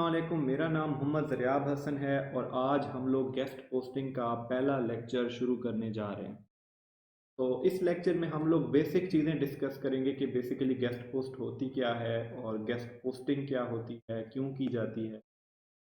अस्सलाम वालेकुम। मेरा नाम मोहम्मद ज़रियाब हसन है और आज हम लोग गेस्ट पोस्टिंग का पहला लेक्चर शुरू करने जा रहे हैं। तो इस लेक्चर में हम लोग बेसिक चीज़ें डिस्कस करेंगे कि बेसिकली गेस्ट पोस्ट होती क्या है और गेस्ट पोस्टिंग क्या होती है, क्यों की जाती है,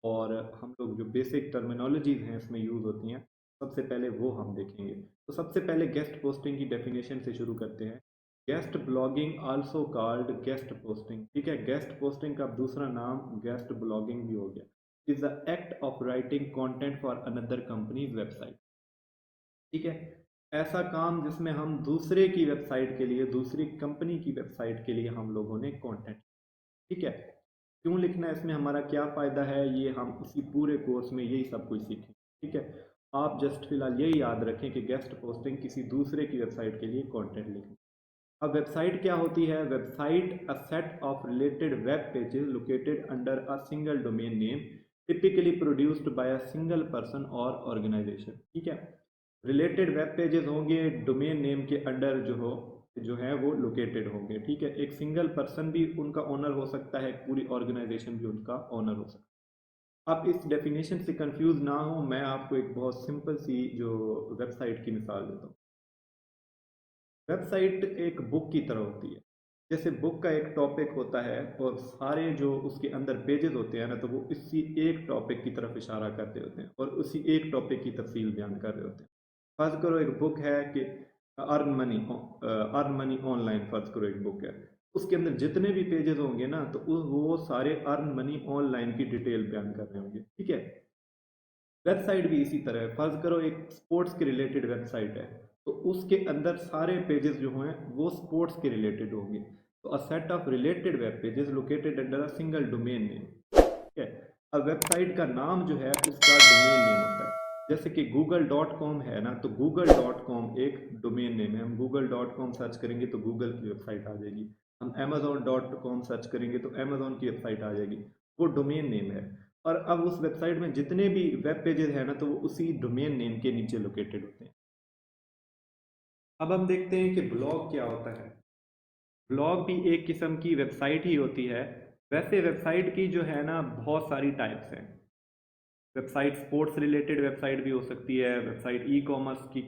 और हम लोग जो बेसिक टर्मिनोलॉजीज़ हैं इसमें यूज़ होती हैं, सबसे पहले वो हम देखेंगे। तो सबसे पहले गेस्ट पोस्टिंग की डेफिनेशन से शुरू करते हैं। Guest blogging also called guest posting, ठीक है। गेस्ट पोस्टिंग का दूसरा नाम गेस्ट ब्लॉगिंग भी हो गया। Is the act of writing content for another companies website, ठीक है। ऐसा काम जिसमें हम दूसरे की वेबसाइट के लिए, दूसरी कंपनी की वेबसाइट के लिए हम लोगों ने कंटेंट, ठीक है। क्यों लिखना है, इसमें हमारा क्या फ़ायदा है, ये हम उसी पूरे कोर्स में यही सब कुछ सीखें, ठीक है। आप जस्ट फिलहाल यही याद रखें कि गेस्ट पोस्टिंग किसी दूसरे की वेबसाइट के लिए कंटेंट लिखना। अब वेबसाइट क्या होती है? Website a set of related web pages located under a single domain name, typically produced by a single person और ऑर्गेनाइजेशन, ठीक है। रिलेटेड वेब पेजेस होंगे डोमेन नेम के अंडर, जो है वो लोकेटेड होंगे, ठीक है। एक सिंगल पर्सन भी उनका ओनर हो सकता है, पूरी ऑर्गेनाइजेशन भी उनका ओनर हो सकता है। आप इस डेफिनेशन से कंफ्यूज ना हो, मैं आपको एक बहुत सिंपल सी जो वेबसाइट की मिसाल देता हूँ। वेबसाइट एक बुक की तरह होती है। जैसे बुक का एक टॉपिक होता है और सारे जो उसके अंदर पेजेस होते हैं ना, तो वो इसी एक टॉपिक की तरफ इशारा करते होते हैं और उसी एक टॉपिक की तफसील बयान कर रहे होते हैं। फर्ज करो एक बुक है कि अर्न मनी ऑनलाइन, फर्ज करो एक बुक है। उसके अंदर जितने भी पेजेस होंगे ना, तो वो सारे अर्न मनी ऑनलाइन की डिटेल बयान कर रहे होंगे, ठीक है। वेबसाइट भी इसी तरह है। फर्ज करो एक स्पोर्ट्स के रिलेटेड वेबसाइट है, तो उसके अंदर सारे पेजेस जो हैं वो स्पोर्ट्स के रिलेटेड होंगे। तो a set of related web pages located under a single domain name, ठीक है। अब वेबसाइट का नाम जो है उसका डोमेन नेम होता है। जैसे कि google.com है ना, तो google.com एक डोमेन नेम है। हम google.com सर्च करेंगे तो गूगल की वेबसाइट आ जाएगी। हम amazon.com सर्च करेंगे तो अमेजोन की वेबसाइट आ जाएगी। वो डोमेन नेम है। और अब उस वेबसाइट में जितने भी वेब पेजेस हैं ना, तो वो उसी डोमेन नेम के नीचे लोकेटेड होते हैं। अब हम देखते हैं कि ब्लॉग क्या होता है। ब्लॉग भी एक किस्म की वेबसाइट ही होती है। वैसे वेबसाइट की जो है ना बहुत सारी टाइप्स हैं। वेबसाइट स्पोर्ट्स रिलेटेड वेबसाइट भी हो सकती है, वेबसाइट ई कॉमर्स की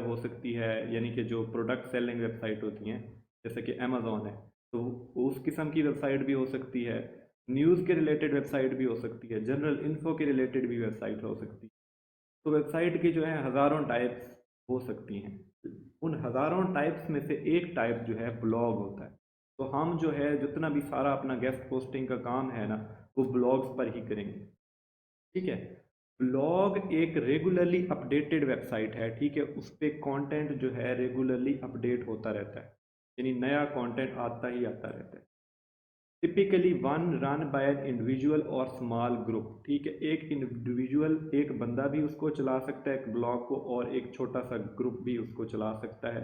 हो सकती है, यानी कि जो प्रोडक्ट सेलिंग वेबसाइट होती हैं, जैसे कि अमेजोन है, तो उस किस्म की वेबसाइट भी हो सकती है। न्यूज़ के रिलेटेड वेबसाइट भी हो सकती है, जनरल इन्फो के रिलेटेड भी वेबसाइट हो सकती है। तो वेबसाइट की जो है हज़ारों टाइप्स हो सकती हैं। उन हज़ारों टाइप्स में से एक टाइप जो है ब्लॉग होता है। तो हम जो है जितना भी सारा अपना गेस्ट पोस्टिंग का काम है ना, वो ब्लॉग्स पर ही करेंगे, ठीक है। ब्लॉग एक रेगुलरली अपडेटेड वेबसाइट है, ठीक है। उस पर कॉन्टेंट जो है रेगुलरली अपडेट होता रहता है, यानी नया कॉन्टेंट आता ही आता रहता है। Typically one run by an individual और स्मॉल ग्रुप, ठीक है। एक इंडिविजुअल, एक बंदा भी उसको चला सकता है एक ब्लॉग को, और एक छोटा सा ग्रुप भी उसको चला सकता है।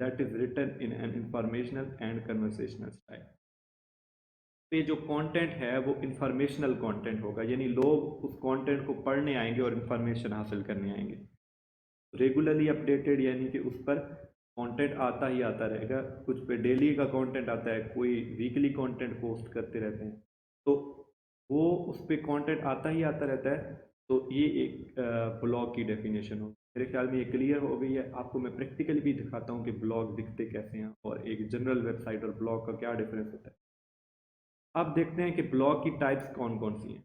That is written in an informational and conversational style. पे जो कंटेंट है वो इंफॉर्मेशनल कंटेंट होगा, यानी लोग उस कंटेंट को पढ़ने आएंगे और इंफॉर्मेशन हासिल करने आएंगे। रेगुलरली अपडेटेड यानी कि उस पर कंटेंट आता ही आता रहेगा। कुछ पे डेली का कंटेंट आता है, कोई वीकली कंटेंट पोस्ट करते रहते हैं, तो वो उस पर कंटेंट आता ही आता रहता है। तो ये एक ब्लॉग की डेफिनेशन हो। मेरे ख्याल में ये क्लियर हो गई है। आपको मैं प्रैक्टिकली भी दिखाता हूँ कि ब्लॉग दिखते कैसे हैं और एक जनरल वेबसाइट और ब्लॉग का क्या डिफरेंस होता है। अब देखते हैं कि ब्लॉग की टाइप्स कौन कौन सी हैं।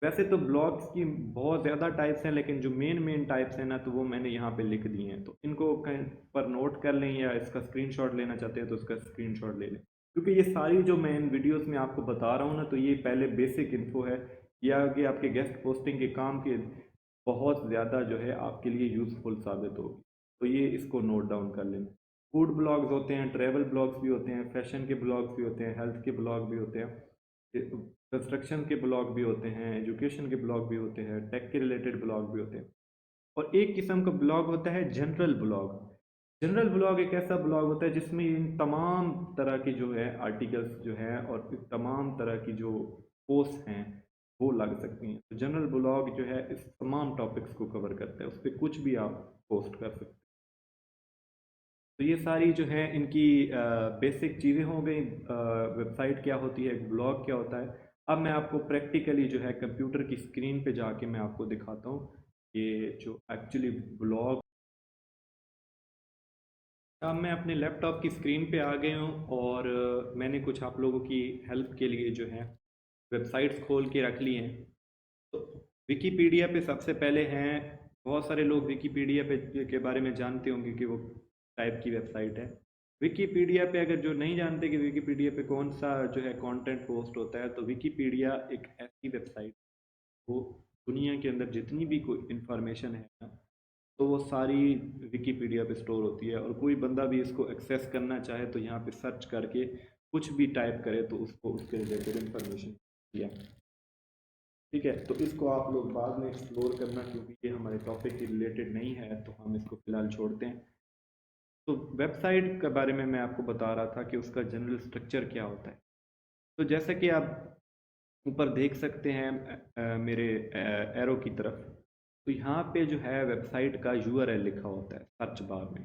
वैसे तो ब्लॉग्स की बहुत ज़्यादा टाइप्स हैं, लेकिन जो मेन टाइप्स हैं ना, तो वो मैंने यहाँ पे लिख दिए हैं। तो इनको कहीं पर नोट कर लें, या इसका स्क्रीनशॉट लेना चाहते हैं तो इसका स्क्रीनशॉट ले लें। क्योंकि ये सारी जो मैं इन वीडियोस में आपको बता रहा हूँ ना, तो ये पहले बेसिक इन्फो है। ये आगे आपके गेस्ट पोस्टिंग के काम के बहुत ज़्यादा जो है आपके लिए यूज़फुल साबित होगी। तो ये इसको नोट डाउन कर लें। फूड ब्लॉग्स होते हैं, ट्रैवल ब्लॉग्स भी होते हैं, फैशन के ब्लॉग्स भी होते हैं, हेल्थ के ब्लॉग भी होते हैं, कंस्ट्रक्शन के ब्लॉग भी होते हैं, एजुकेशन के ब्लॉग भी होते हैं, टेक के रिलेटेड ब्लॉग भी होते हैं। और एक किस्म का ब्लॉग होता है जनरल ब्लॉग। जनरल ब्लॉग एक ऐसा ब्लॉग होता है जिसमें इन तमाम तरह की जो है आर्टिकल्स जो हैं और इस तमाम तरह की जो पोस्ट हैं वो लग सकती हैं। तो जनरल ब्लॉग जो है इस तमाम टॉपिक्स को कवर करता है, उस पर कुछ भी आप पोस्ट कर सकते हैं। तो ये सारी जो है इनकी बेसिक चीज़ें हो गई। वेबसाइट क्या होती है, ब्लॉग क्या होता है। अब मैं आपको प्रैक्टिकली जो है कंप्यूटर की स्क्रीन पे जाके मैं आपको दिखाता हूँ ये जो एक्चुअली ब्लॉग। अब मैं अपने लैपटॉप की स्क्रीन पे आ गया हूँ और मैंने कुछ आप लोगों की हेल्प के लिए जो है वेबसाइट्स खोल के रख ली हैं। तो विकीपीडिया पे सबसे पहले हैं, बहुत सारे लोग विकीपीडिया पे के बारे में जानते होंगे कि वो टाइप की वेबसाइट है। विकीपीडिया पे अगर जो नहीं जानते कि विकीपीडिया पे कौन सा जो है कंटेंट पोस्ट होता है, तो विकीपीडिया एक ऐसी वेबसाइट, वो दुनिया के अंदर जितनी भी कोई इंफॉर्मेशन है ना, तो वो सारी विकीपीडिया पे स्टोर होती है। और कोई बंदा भी इसको एक्सेस करना चाहे तो यहाँ पे सर्च करके कुछ भी टाइप करे तो उसको उसके रिलेटेड इंफॉर्मेशन दिया। ठीक है, तो इसको आप लोग बाद में एक्सप्लोर करना, क्योंकि ये हमारे टॉपिक के रिलेटेड नहीं है, तो हम इसको फिलहाल छोड़ते हैं। तो वेबसाइट के बारे में मैं आपको बता रहा था कि उसका जनरल स्ट्रक्चर क्या होता है। तो जैसे कि आप ऊपर देख सकते हैं मेरे एरो की तरफ, तो यहाँ पे जो है वेबसाइट का यूआरएल लिखा होता है सर्च बार में।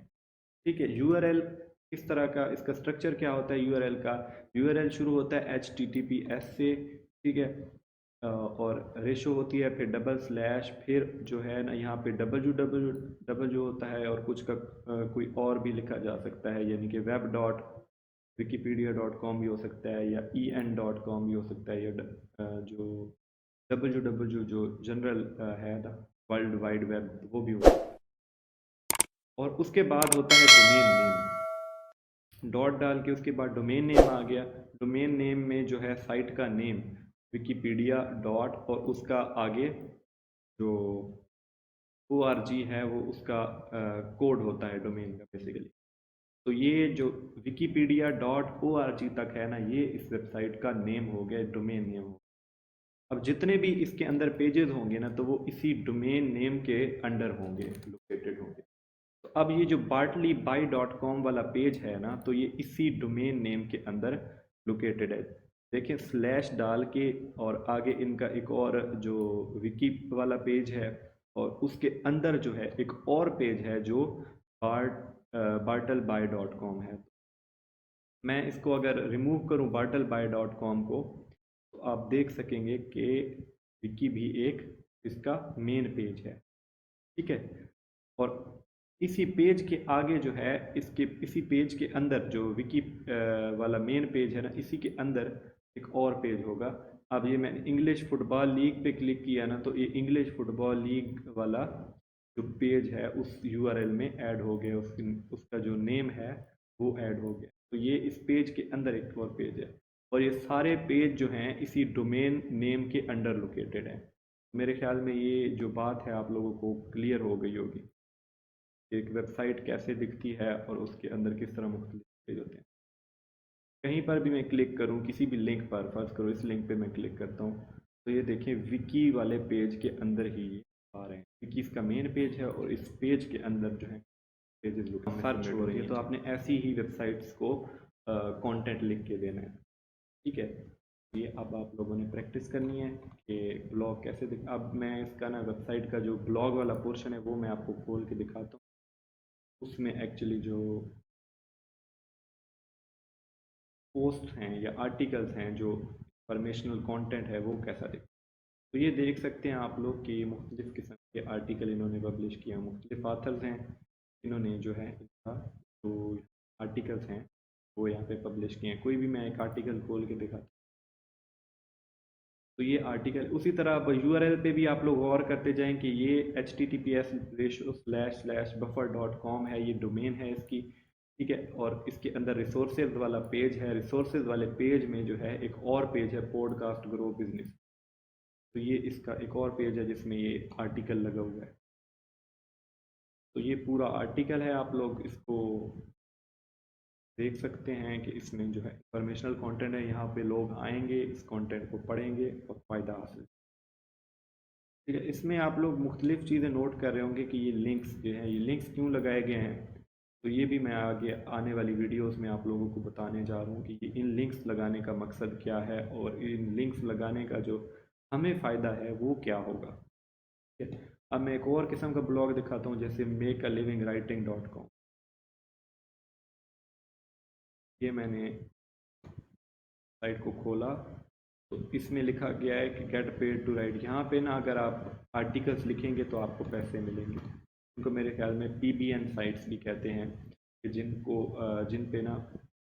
ठीक है, यूआरएल किस तरह का, इसका स्ट्रक्चर क्या होता है यूआरएल का। यूआरएल शुरू होता है HTTPS से, ठीक है, और रेशो होती है फिर डबल स्लैश, फिर जो है ना यहाँ पे डब्ल्यू होता है, और कुछ का कोई और भी लिखा जा सकता है, यानी कि web डॉट wikipedia.com भी हो सकता है, या en.com भी हो सकता है, या जो www जो जनरल है ना वर्ल्ड वाइड वेब, वो भी हो सकता है। और उसके बाद होता है डोमेन नेम, डॉट डाल के उसके बाद डोमेन नेम आ गया। डोमेन नेम में जो है साइट का नेम विकीपीडिया डॉट, और उसका आगे जो ORG है वो उसका कोड होता है डोमेन का बेसिकली। तो ये जो wikipedia डॉट ORG तक है ना, ये इस वेबसाइट का नेम हो गया, डोमेन नेम हो। अब जितने भी इसके अंदर पेजेस होंगे ना, तो वो इसी डोमेन नेम के अंडर होंगे, लोकेटेड होंगे। तो अब ये जो bartleybuy.com वाला पेज है ना, तो ये इसी डोमेन नेम के अंदर लोकेटेड है। देखें स्लैश डाल के, और आगे इनका एक और जो विकी वाला पेज है, और उसके अंदर जो है एक और पेज है जो bartleby.com है। मैं इसको अगर रिमूव करूं bartleby.com को, तो आप देख सकेंगे कि विकी भी एक इसका मेन पेज है। ठीक है, और इसी पेज के आगे जो है, इसके इसी पेज के अंदर जो विकी वाला मेन पेज है ना, इसी के अंदर एक और पेज होगा। अब ये मैंने इंग्लिश फुटबॉल लीग पे क्लिक किया ना, तो ये इंग्लिश फुटबॉल लीग वाला जो पेज है उस यूआरएल में ऐड हो गया, उसका जो नेम है वो ऐड हो गया। तो ये इस पेज के अंदर एक और पेज है, और ये सारे पेज जो हैं इसी डोमेन नेम के अंडर लोकेटेड है। मेरे ख्याल में ये जो बात है आप लोगों को क्लियर हो गई होगी, एक वेबसाइट कैसे दिखती है और उसके अंदर किस तरह मुख्तलिफ पेज होते हैं। कहीं पर भी मैं क्लिक करूं किसी भी लिंक पर, फर्ज करो इस लिंक पे मैं क्लिक करता हूं, तो ये देखें विकी वाले पेज के अंदर ही ये आ रहे हैं। विकी इसका मेन पेज है, और इस पेज के अंदर जो है पेजेस सर्च हो रही है। तो आपने ऐसी ही वेबसाइट्स को कंटेंट लिख के देना है। ठीक है, ये अब आप लोगों ने प्रैक्टिस करनी है कि ब्लॉग कैसे दिख। अब मैं इसका ना वेबसाइट का जो ब्लॉग वाला पोर्शन है वो मैं आपको खोल के दिखाता हूँ। उसमें एक्चुअली जो पोस्ट हैं या आर्टिकल्स हैं, जो इंफॉर्मेशनल कंटेंट है, वो कैसा दिखता है। तो ये देख सकते हैं आप लोग कि मुख्तलिफ़ किस्म के आर्टिकल इन्होंने पब्लिश किया, मुख्तलिफ आथर्स हैं, इन्होंने जो है इनका जो आर्टिकल्स हैं वो यहाँ पे पब्लिश किए हैं। कोई भी मैं एक आर्टिकल खोल के दिखाता, तो ये आर्टिकल उसी तरह अब यूआरएल पे भी आप लोग गौर करते जाएं कि ये https://buffer.com है, ये डोमेन है इसकी। ठीक है, और इसके अंदर रिसोर्सेज वाला पेज है, रिसोर्सेज वाले पेज में जो है एक और पेज है पॉडकास्ट ग्रो बिजनेस। तो ये इसका एक और पेज है जिसमें ये आर्टिकल लगा हुआ है। तो ये पूरा आर्टिकल है, आप लोग इसको देख सकते हैं कि इसमें जो है इंफॉर्मेशनल कंटेंट है। यहाँ पे लोग आएंगे, इस कंटेंट को पढ़ेंगे और फ़ायदा हासिल। ठीक है, इसमें आप लोग मुख्तलिफ चीज़ें नोट कर रहे होंगे कि ये लिंक्स जो हैं, ये लिंक्स क्यों लगाए गए हैं। तो ये भी मैं आगे आने वाली वीडियोस में आप लोगों को बताने जा रहा हूँ कि ये इन लिंक्स लगाने का मकसद क्या है, और इन लिंक्स लगाने का जो हमें फ़ायदा है वो क्या होगा। ठीक है, अब मैं एक और किस्म का ब्लॉग दिखाता हूँ, जैसे makealivingwriting.com। ये मैंने साइट को खोला, तो इसमें लिखा गया है कि गेट पेड टू राइट। यहाँ पे ना अगर आप आर्टिकल्स लिखेंगे तो आपको पैसे मिलेंगे। उनको मेरे ख्याल में PBN साइट्स भी कहते हैं, कि जिन पे ना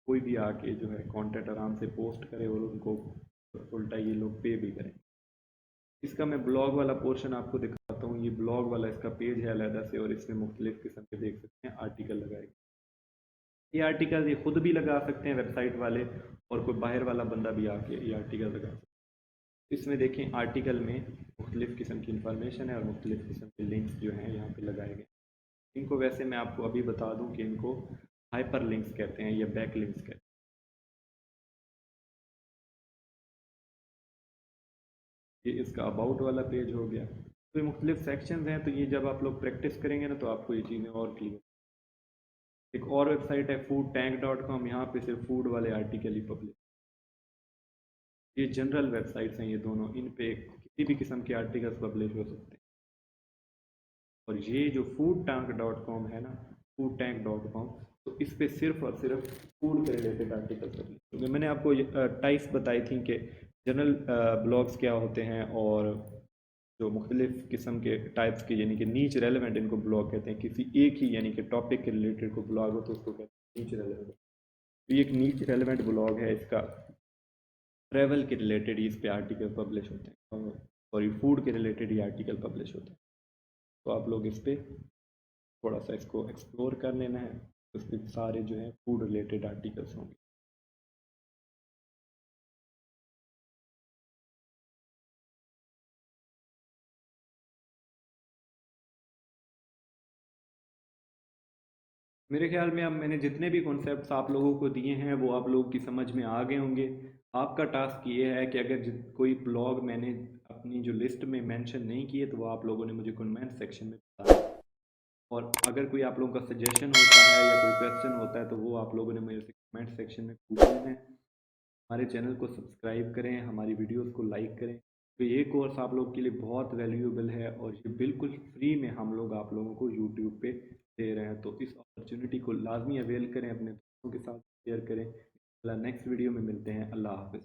कोई भी आके जो है कंटेंट आराम से पोस्ट करे और उनको उल्टा ये लोग पे भी करें। इसका मैं ब्लॉग वाला पोर्शन आपको दिखाता हूँ। ये ब्लॉग वाला इसका पेज है अलहदा से, और इसमें मुख्तलिफ किस्म के देख सकते हैं आर्टिकल लगाए। ये आर्टिकल ये खुद भी लगा सकते हैं वेबसाइट वाले, और कोई बाहर वाला बंदा भी आके ये आर्टिकल लगा सकते हैं। इसमें देखें आर्टिकल में मुख्तलिफ किस्म की इंफॉर्मेशन है और मुख्तलिफ किस्म के लिंक्स जो हैं यहाँ पे लगाए गए। इनको वैसे मैं आपको अभी बता दूं कि इनको हाइपर लिंक्स कहते हैं या बैक लिंक्स कहते हैं। ये इसका अबाउट वाला पेज हो गया। तो ये मुख्तलिफ सेक्शंस हैं, तो ये जब आप लोग प्रैक्टिस करेंगे ना तो आपको ये चीज़ें और क्लियर। एक और वेबसाइट है foodtank.com, यहाँ पे सिर्फ फूड वाले आर्टिकल ही पब्लिश। ये जनरल वेबसाइट्स हैं ये दोनों, इन पे किसी भी किस्म के आर्टिकल्स पब्लिश हो सकते हैं। और ये जो foodtank.com है ना, foodtank.com, तो इस पे सिर्फ और सिर्फ फूड के रिलेटेड आर्टिकल्स पब्लिश होंगे। मैंने आपको टाइप्स बताई थी कि जनरल ब्लॉग्स क्या होते हैं, और जो मुख्तलिफ किस्म के टाइप्स के यानी कि नीच रेलेवेंट इनको ब्लॉग कहते हैं। किसी एक ही यानी कि टॉपिक के रिलेटेड को ब्लॉग हो तो उसको कहते हैं नीच रेलेवेंट। तो ये एक नीच रेलेवेंट ब्लॉग है, इसका ट्रैवल के रिलेटेड ही इस पे आर्टिकल पब्लिश होते हैं, और ये फूड के रिलेटेड ही आर्टिकल पब्लिश होते हैं। तो आप लोग इस पर थोड़ा सा इसको एक्सप्लोर कर लेना है, उस पर सारे जो है फूड रिलेटेड आर्टिकल्स होंगे। मेरे ख्याल में अब मैंने जितने भी कॉन्सेप्ट्स आप लोगों को दिए हैं वो आप लोगों की समझ में आ गए होंगे। आपका टास्क ये है कि अगर कोई ब्लॉग मैंने अपनी जो लिस्ट में मेंशन नहीं किए तो वो आप लोगों ने मुझे कमेंट सेक्शन में बताया। और अगर कोई आप लोगों का सजेशन होता है या कोई क्वेश्चन होता है तो वो आप लोगों ने मेरे से कमेंट सेक्शन में पूछ लेना है। हमारे चैनल को सब्सक्राइब करें, हमारी वीडियोस को लाइक करें। तो ये कोर्स आप लोगों के लिए बहुत वैल्यूएबल है, और ये बिल्कुल फ्री में हम लोग आप लोगों को यूट्यूब पे दे रहे हैं। तो इस अपॉर्चुनिटी को लाजमी अवेल करें, अपने दोस्तों के साथ शेयर करें। नेक्स्ट वीडियो में मिलते हैं। अल्लाह हाफ़िज़।